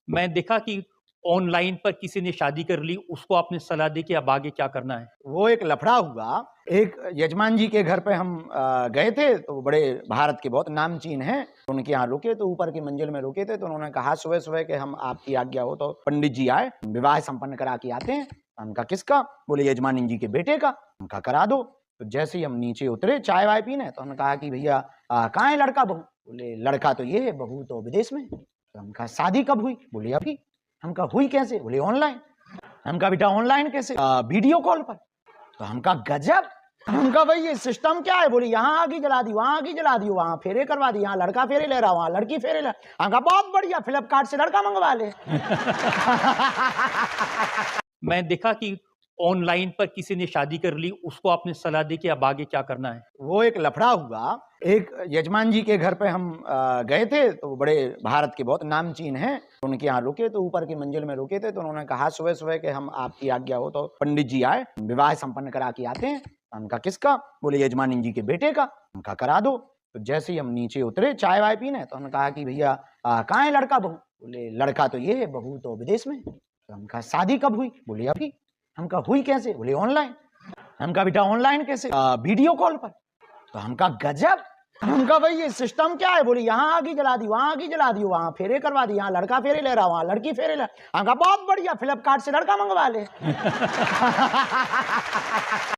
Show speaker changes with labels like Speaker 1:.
Speaker 1: मैं देखा कि ऑनलाइन पर किसी ने शादी कर ली, उसको आपने सलाह दी कि अब आगे क्या करना है?
Speaker 2: वो एक लफड़ा हुआ। एक यजमान जी के घर पे हम गए थे, तो वो बड़े भारत के बहुत नामचीन हैं। उनके यहाँ रुके तो ऊपर की मंजिल में रुके थे, तो उन्होंने कहा सुबह-सुबह कि हम आपकी आज्ञा हो तो पंडित जी आए, विवाह संपन्न करा के आते हैं। हमने कहा किसका? बोले यजमान जी के बेटे का। हमने कहा करा दो। तो जैसे ही हम नीचे उतरे चाय-वाय पीने, तो हमने कहा कि भैया कहाँ है लड़का बहू? बोले लड़का तो ये है, बहू तो विदेश में है। तो हमने कहा शादी कब हुई? बोले अभी। हम कहा हुई कैसे? बोले ऑनलाइन। हम कहा बेटा ऑनलाइन कैसे? वीडियो कॉल पर। तो हम कहा गजब। हम कहा भाई ये सिस्टम क्या है? बोले यहाँ आगी जला दी, वहां आगी जला दी, वहां फेरे करवा दी, यहाँ लड़का फेरे ले रहा, वहां लड़की फेरे ले। हम कहा बहुत बढ़िया, फ्लिपकार्ट से लड़का मंगवा ले।
Speaker 1: मैं देखा कि ऑनलाइन पर किसी ने शादी कर ली, उसको आपने सलाह दी कि अब आगे क्या करना है?
Speaker 2: वो एक लफड़ा हुआ। एक यजमान जी के घर पे हम गए थे, तो वो बड़े भारत के बहुत नामचीन हैं। उनके यहाँ रुके तो ऊपर की मंजिल में रुके थे, तो उन्होंने कहा सुबह-सुबह कि हम आपकी आज्ञा हो तो पंडित जी आए, विवाह संपन्न करा के आते हैं। हमने कहा किसका? बोले यजमान जी के बेटे का। हमने कहा करा दो। तो जैसे ही हम नीचे उतरे चाय-वाय पीने, तो हमने कहा कि भैया कहाँ है लड़का बहू? बोले लड़का तो ये है, बहू तो विदेश में है। तो हमने कहा शादी कब हुई? बोले अभी। हम कहा हुई कैसे? बोले ऑनलाइन। हम कहा बेटा ऑनलाइन कैसे? वीडियो कॉल पर। तो हम कहा गजब। हम कहा भाई ये सिस्टम क्या है? बोले यहाँ आगी जला दी, वहां आगी जला दी, वहां फेरे करवा दी, यहाँ लड़का फेरे ले रहा, वहां लड़की फेरे ले। हम कहा बहुत बढ़िया, फ्लिपकार्ट से लड़का मंगवा ले।